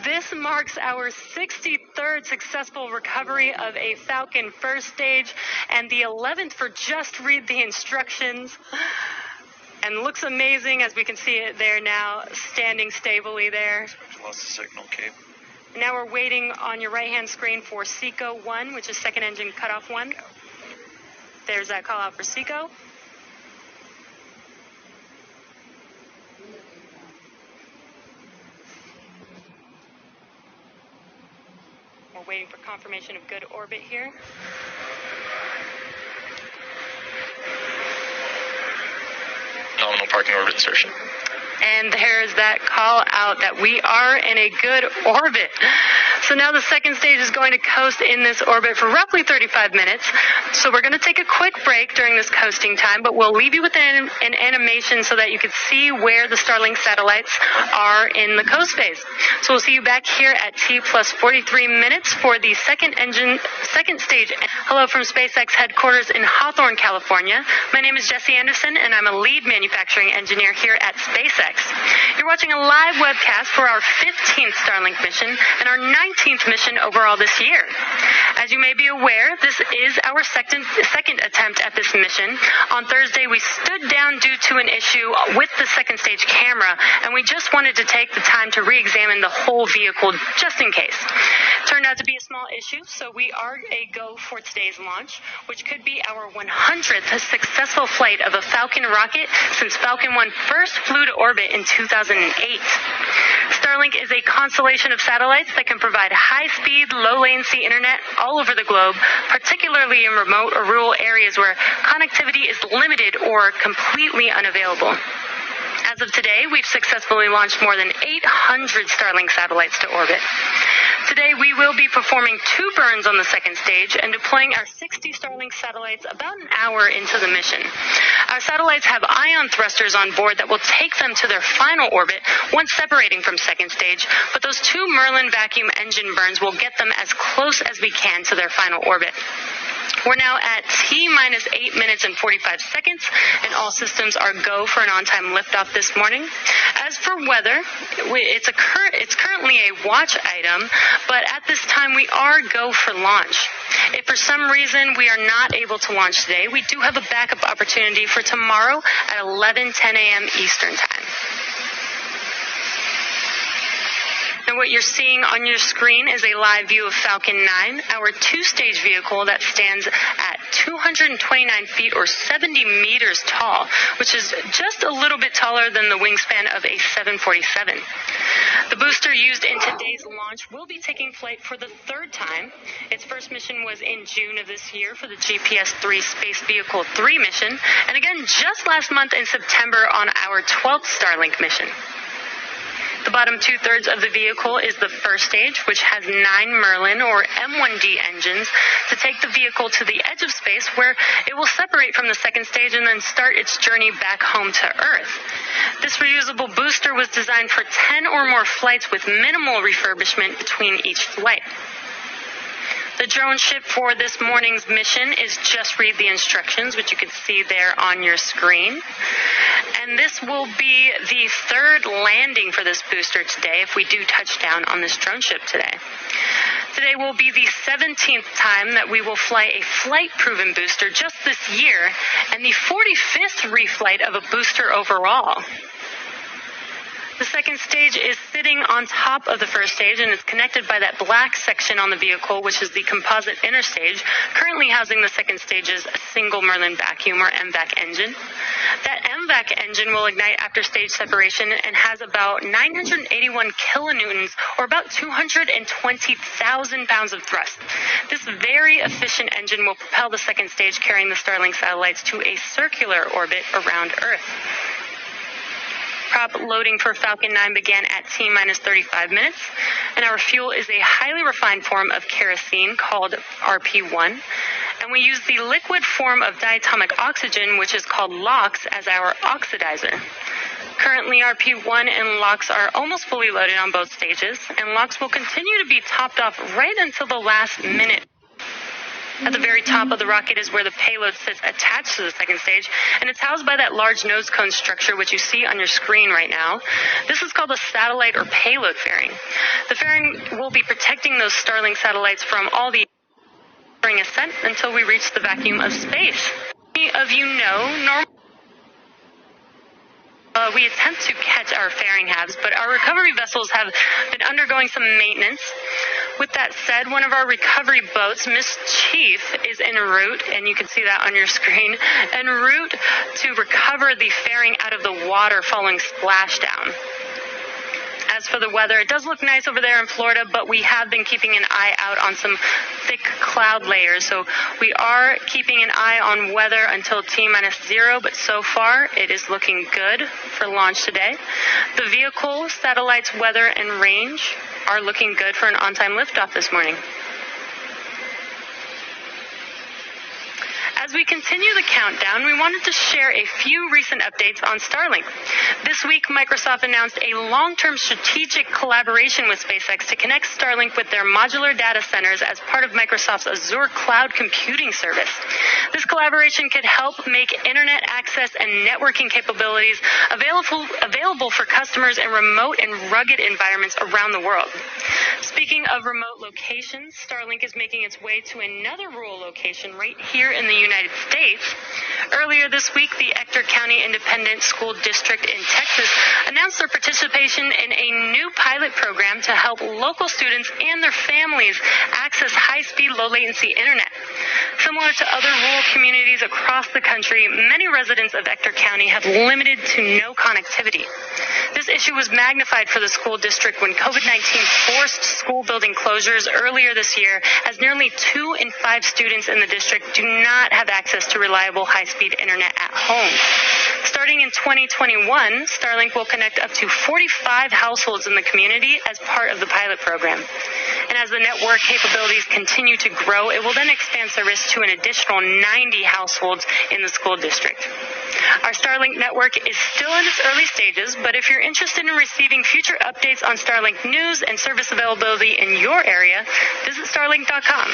this marks our 63rd successful recovery of a Falcon first stage and the 11th for Just Read the Instructions. And looks amazing as we can see it there now, standing stably there. Lost the signal, Cape. Now we're waiting on your right-hand screen for SECO 1, which is second engine cutoff 1. There's that call out for SECO. We're waiting for confirmation of good orbit here. Nominal parking orbit insertion. And there's that call out that we are in a good orbit. So now the second stage is going to coast in this orbit for roughly 35 minutes. So we're going to take a quick break during this coasting time, but we'll leave you with an animation so that you can see where the Starling satellites are in the coast phase. So we'll see you back here at T plus 43 minutes for the second stage. Hello from SpaceX headquarters in Hawthorne, California. My name is Jesse Anderson, and I'm a lead manufacturing engineer here at SpaceX. You're watching a live webcast for our 15th Starlink mission and our 19th mission overall this year. As you may be aware, this is our second attempt at this mission. On Thursday, we stood down due to an issue with the second stage camera, and we just wanted to take the time to re-examine the whole vehicle just in case. Turned out to be a small issue, so we are a go for today's launch, which could be our 100th successful flight of a Falcon rocket since Falcon 1 first flew to orbit in 2008. Starlink is a constellation of satellites that can provide high-speed, low-latency internet all over the globe, particularly in remote or rural areas where connectivity is limited or completely unavailable. As of today, we've successfully launched more than 800 Starlink satellites to orbit. Today, we will be performing 2 burns on the second stage and deploying our 60 Starlink satellites about an hour into the mission. Our satellites have ion thrusters on board that will take them to their final orbit once separating from second stage, but those 2 Merlin vacuum engine burns will get them as close as we can to their final orbit. We're now at T minus 8 minutes and 45 seconds, and all systems are go for an on-time liftoff this morning. As for weather, it's currently a watch item, but at this time we are go for launch. If for some reason we are not able to launch today, we do have a backup opportunity for tomorrow at 11:10 a.m. Eastern Time. And what you're seeing on your screen is a live view of Falcon 9, our 2-stage vehicle that stands at 229 feet or 70 meters tall, which is just a little bit taller than the wingspan of a 747. The booster used in today's launch will be taking flight for the 3rd time. Its first mission was in June of this year for the GPS-3 Space Vehicle 3 mission, and again just last month in September on our 12th Starlink mission. The bottom 2/3 of the vehicle is the first stage, which has 9 Merlin or M1D engines to take the vehicle to the edge of space where it will separate from the second stage and then start its journey back home to Earth. This reusable booster was designed for 10 or more flights with minimal refurbishment between each flight. The drone ship for this morning's mission is Just Read the Instructions, which you can see there on your screen. And this will be the 3rd landing for this booster today if we do touch down on this drone ship today. Today will be the 17th time that we will fly a flight-proven booster just this year, and the 45th reflight of a booster overall. The second stage is sitting on top of the first stage and is connected by that black section on the vehicle, which is the composite inner stage, currently housing the second stage's single Merlin vacuum or MVAC engine. That MVAC engine will ignite after stage separation and has about 981 kilonewtons or about 220,000 pounds of thrust. This very efficient engine will propel the second stage carrying the Starlink satellites to a circular orbit around Earth. Prop loading for Falcon 9 began at T minus 35 minutes, and our fuel is a highly refined form of kerosene called RP1, and we use the liquid form of diatomic oxygen, which is called LOX, as our oxidizer. Currently, RP1 and LOX are almost fully loaded on both stages, and LOX will continue to be topped off right until the last minute. At the very top of the rocket is where the payload sits attached to the second stage, and it's housed by that large nose cone structure, which you see on your screen right now. This is called a satellite or payload fairing. The fairing will be protecting those Starling satellites from all the during ascent until we reach the vacuum of space. Many of you know, normally we attempt to catch our fairing halves, but our recovery vessels have been undergoing some maintenance. With that said, one of our recovery boats, Miss Chief, is en route, and you can see that on your screen, en route to recover the fairing out of the water following splashdown. As for the weather, it does look nice over there in Florida, but we have been keeping an eye out on some thick cloud layers. So we are keeping an eye on weather until T-0, but so far it is looking good for launch today. The vehicle, satellites, weather, and range are looking good for an on-time liftoff this morning. As we continue the countdown, we wanted to share a few recent updates on Starling. This week, Microsoft announced a long-term strategic collaboration with SpaceX to connect Starlink with their modular data centers as part of Microsoft's Azure cloud computing service. This collaboration could help make internet access and networking capabilities available for customers in remote and rugged environments around the world. Speaking of remote locations, Starlink is making its way to another rural location right here in the United States. Earlier this week, the Ector County Independent School District in Texas announced their participation in a new pilot program to help local students and their families access high-speed, low-latency internet. Similar to other rural communities across the country, many residents of Ector County have limited to no connectivity. This issue was magnified for the school district when COVID-19 forced school building closures earlier this year, as nearly 2 in 5 students in the district do not have access to reliable high-speed internet at home. Starting in 2021, Starlink will connect up to 45 households in the community as part of the pilot program. And as the network capabilities continue to grow, it will then expand service to an additional 90 households in the school district. Our Starlink network is still in its early stages, but if you're interested in receiving future updates on Starlink news and service availability in your area, visit starlink.com.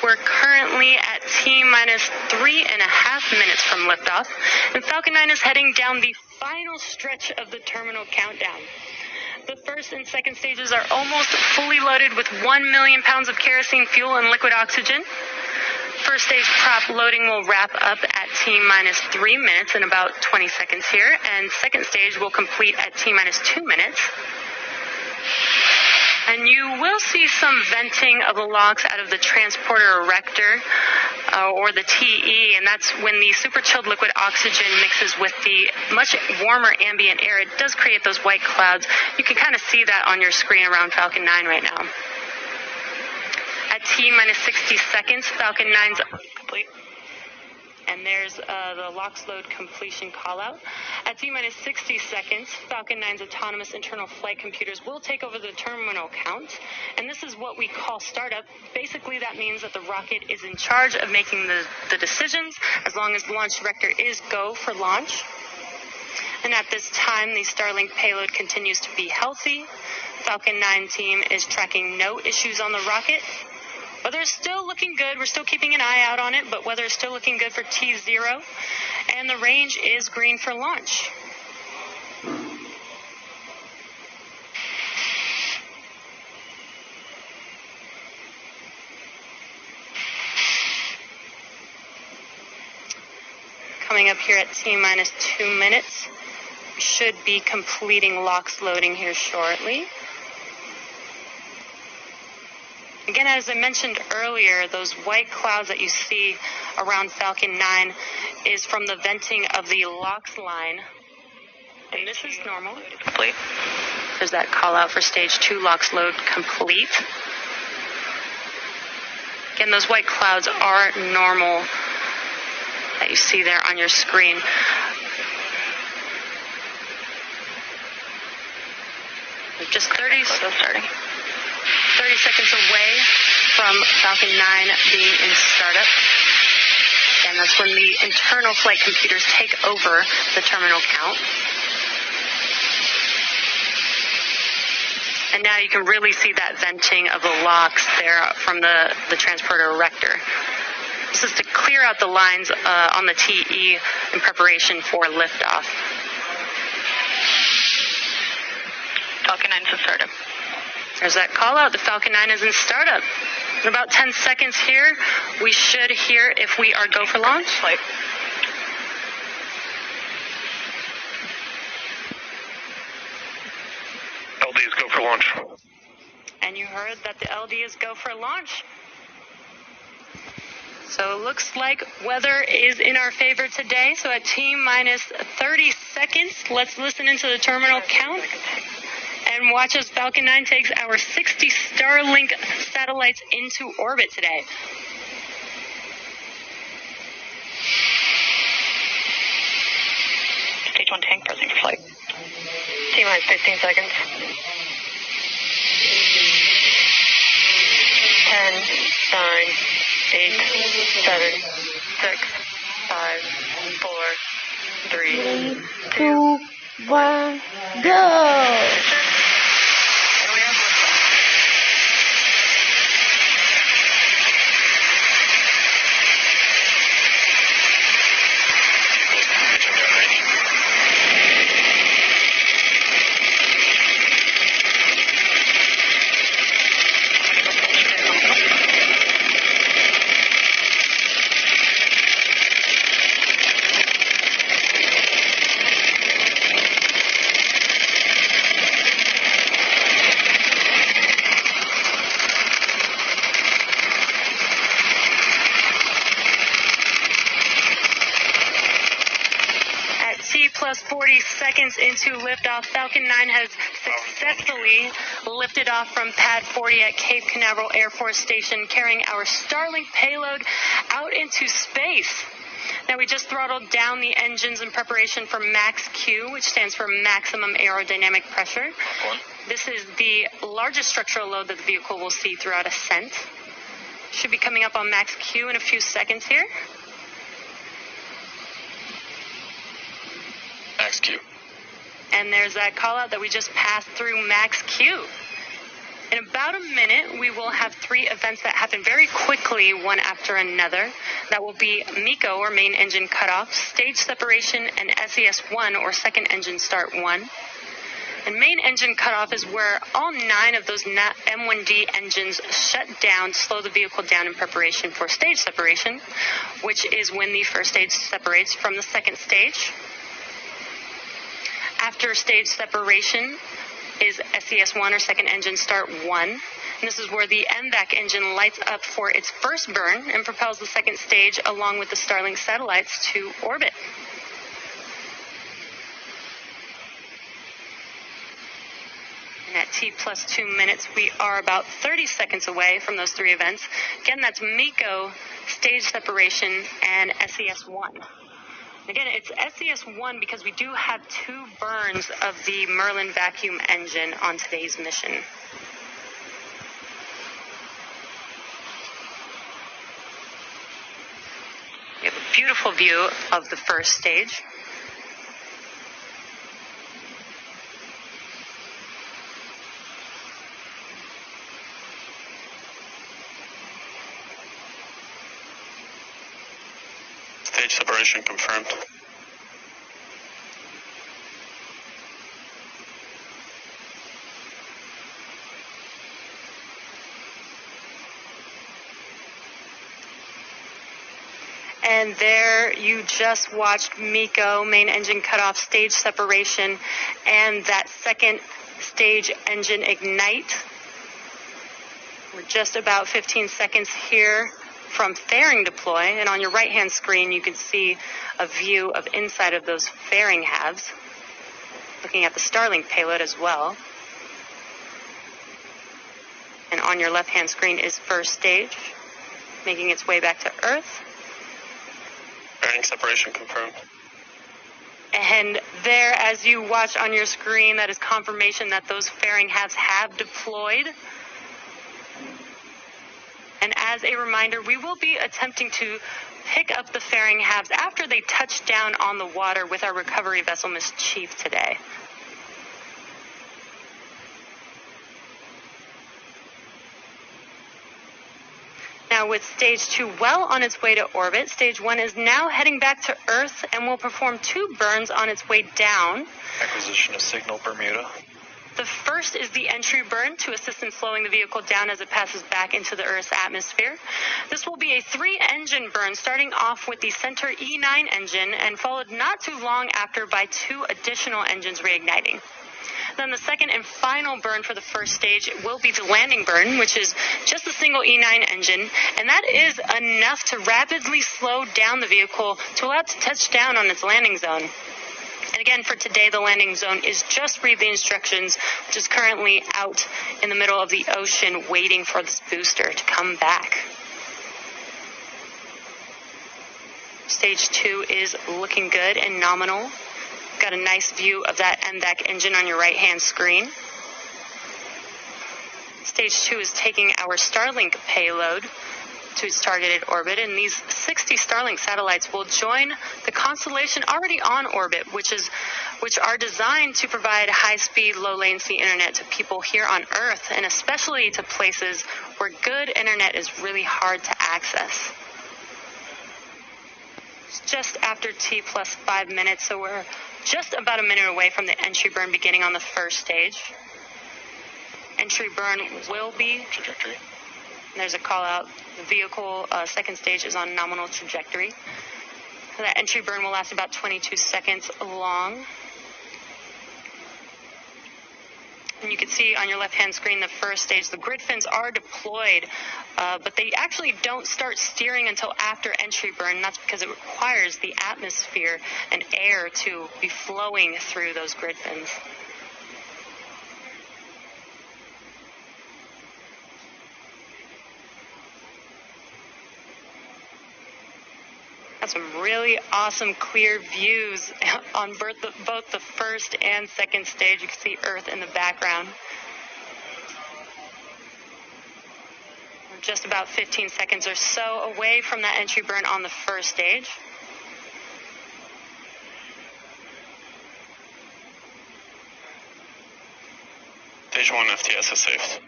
We're currently at T-minus 3.5 minutes from liftoff, and Falcon 9 is heading down the final stretch of the terminal countdown. The first and second stages are almost fully loaded with 1 million pounds of kerosene fuel and liquid oxygen. First stage prop loading will wrap up at T-minus 3 minutes in about 20 seconds here, and second stage will complete at T-minus 2 minutes. And you will see some venting of the LOX out of the transporter erector, or the TE, and that's when the super chilled liquid oxygen mixes with the much warmer ambient air. It does create those white clouds. You can kind of see that on your screen around Falcon 9 right now. At T-minus 60 seconds, Falcon 9's complete. And there's the LOX load completion callout. At T-minus 60 seconds, Falcon 9's autonomous internal flight computers will take over the terminal count. And this is what we call startup. Basically, that means that the rocket is in charge of making the decisions as long as the launch director is go for launch. And at this time, the Starlink payload continues to be healthy. Falcon 9 team is tracking no issues on the rocket. Weather is still looking good. We're still keeping an eye out on it, but weather is still looking good for T0. And the range is green for launch. Coming up here at T-minus 2 minutes, we should be completing LOX loading here shortly. Again, as I mentioned earlier, those white clouds that you see around Falcon 9 is from the venting of the LOX line. And this is normal. Complete. There's that call out for stage 2, LOX load complete. Again, those white clouds are normal that you see there on your screen. Just 30 seconds away from Falcon 9 being in startup. And that's when the internal flight computers take over the terminal count. And now you can really see that venting of the locks there from the transporter erector. This is to clear out the lines on the TE in preparation for liftoff. Falcon 9 is in startup. There's that call out. The Falcon 9 is in startup. In about 10 seconds here, we should hear if we are go for launch. Flight. LD is go for launch. And you heard that the LD is go for launch. So it looks like weather is in our favor today. So at T-minus 30 seconds, let's listen into the terminal count and watch as Falcon 9 takes our 60 Starlink satellites into orbit today. Stage 1 tank pressing for flight. T-minus 15 seconds. 10, 9, 8, 7, 6, 5, 4, 3, 2, 1, go! And we have liftoff. Pitching downrange. Plus 40 seconds into liftoff, Falcon 9 has successfully lifted off from Pad 40 at Cape Canaveral Air Force Station, carrying our Starling payload out into space. Now, we just throttled down the engines in preparation for Max Q, which stands for Maximum Aerodynamic Pressure. This is the largest structural load that the vehicle will see throughout ascent. Should be coming up on Max Q in a few seconds here. Max Q. And there's that call out that we just passed through Max Q. In about a minute, we will have 3 events that happen very quickly, one after another. That will be MECO, or main engine cutoff, stage separation, and SES-1, or second engine start 1. And main engine cutoff is where all 9 of those M1D engines shut down, slow the vehicle down in preparation for stage separation, which is when the first stage separates from the second stage. After stage separation is SES-1, or second engine start 1. And this is where the MVAC engine lights up for its first burn and propels the second stage along with the Starlink satellites to orbit. And at T plus 2 minutes, we are about 30 seconds away from those 3 events. Again, that's MECO, stage separation, and SES-1. Again, it's SES-1 because we do have 2 burns of the Merlin vacuum engine on today's mission. We have a beautiful view of the first stage. Stage separation confirmed. And there you just watched MECO, main engine cutoff, stage separation, and that second stage engine ignite. We're just about 15 seconds here from fairing deploy, and on your right-hand screen you can see a view of inside of those fairing halves, looking at the Starlink payload as well. And on your left-hand screen is first stage, making its way back to Earth. Bearing separation confirmed. And there, as you watch on your screen, that is confirmation that those fairing halves have deployed. And as a reminder, we will be attempting to pick up the fairing halves after they touch down on the water with our recovery vessel, Miss Chief, today. Now with stage 2 well on its way to orbit, stage 1 is now heading back to Earth and will perform 2 burns on its way down. Acquisition of signal Bermuda. The first is the entry burn to assist in slowing the vehicle down as it passes back into the Earth's atmosphere. This will be a 3-engine burn, starting off with the center E9 engine and followed not too long after by 2 additional engines reigniting. Then the second and final burn for the first stage will be the landing burn, which is just a single E9 engine, and that is enough to rapidly slow down the vehicle to allow it to touch down on its landing zone. And again, for today, the landing zone is Just Read the Instructions, which is currently out in the middle of the ocean waiting for this booster to come back. Stage 2 is looking good and nominal. Got a nice view of that MVAC engine on your right-hand screen. Stage 2 is taking our Starlink payload to its targeted orbit, and these 60 Starlink satellites will join the constellation already on orbit, which are designed to provide high-speed, low-latency internet to people here on Earth, and especially to places where good internet is really hard to access. It's just after T plus 5 minutes, so we're just about a minute away from the entry burn beginning on the first stage. Entry burn will be Trajectory. There's a call out. The vehicle second stage is on nominal trajectory. That entry burn will last about 22 seconds long. And you can see on your left-hand screen the first stage, the grid fins are deployed, but they actually don't start steering until after entry burn. That's because it requires the atmosphere and air to be flowing through those grid fins. Got some really awesome clear views on both the first and second stage. You can see Earth in the background. We're just about 15 seconds or so away from that entry burn on the first stage. Stage 1 FTS is safe.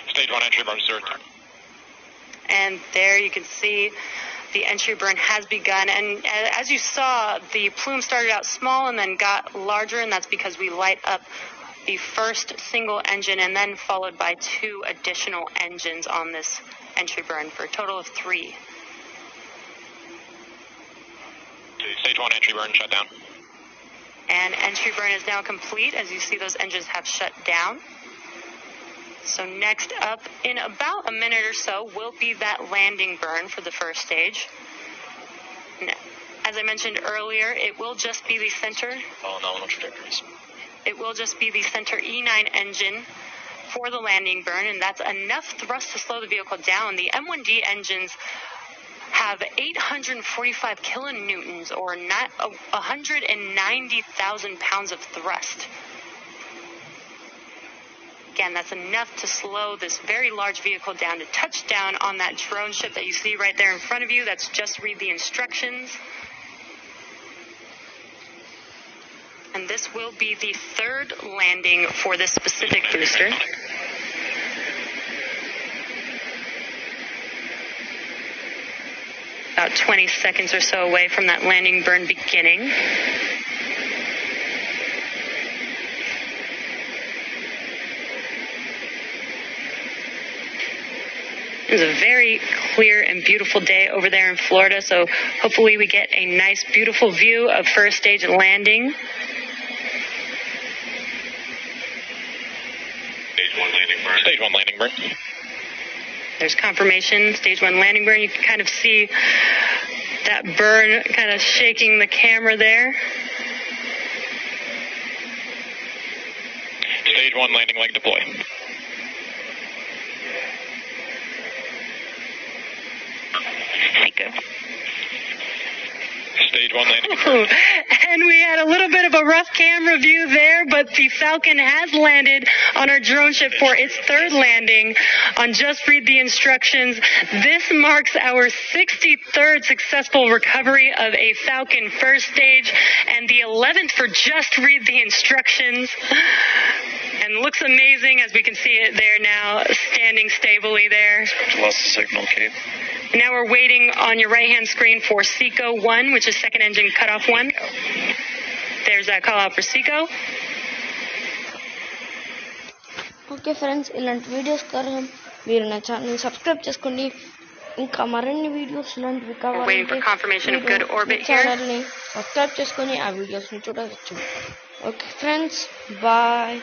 Stage 1 entry burn start. And there you can see the entry burn has begun. And as you saw, the plume started out small and then got larger, and that's because we light up the first single engine and then followed by 2 additional engines on this entry burn for a total of 3. Stage 1 entry burn shut down. And entry burn is now complete. As you see, those engines have shut down. So next up, in about a minute or so, will be that landing burn for the first stage. And as I mentioned earlier, it will just be the center. Follow nominal trajectories. It will just be the center E9 engine for the landing burn, and that's enough thrust to slow the vehicle down. The M1D engines have 845 kilonewtons, or 190,000 pounds of thrust. Again, that's enough to slow this very large vehicle down to touch down on that drone ship that you see right there in front of you. That's Just Read the Instructions. And this will be the 3rd landing for this specific booster. About 20 seconds or so away from that landing burn beginning. It was a very clear and beautiful day over there in Florida, so hopefully we get a nice, beautiful view of first stage landing. Stage 1 landing burn. Stage 1 landing burn. There's confirmation, stage 1 landing burn. You can kind of see that burn kind of shaking the camera there. Stage 1 landing leg deploy. Thank you. Stage 1 landing. Ooh, and we had a little bit of a rough camera view there, but the Falcon has landed on our drone ship for its 3rd landing on Just Read the Instructions. This marks our 63rd successful recovery of a Falcon first stage and the 11th for Just Read the Instructions. And looks amazing as we can see it there now, standing stably there. Lost the signal, Kate. And now we're waiting on your right-hand screen for Seco 1, which is second engine cutoff 1. There's that call out for Seco. Okay friends, ఇలాంటి videos కోసం మీరు నా channel subscribe చేసుకోండి. ఇంకా మరిన్ని videos ఇలాంటివి కావాలంటే ఛానల్ని సబ్స్క్రైబ్ చేసుకొని ఆ వీడియోస్ని చూడవచ్చు. Okay friends, bye.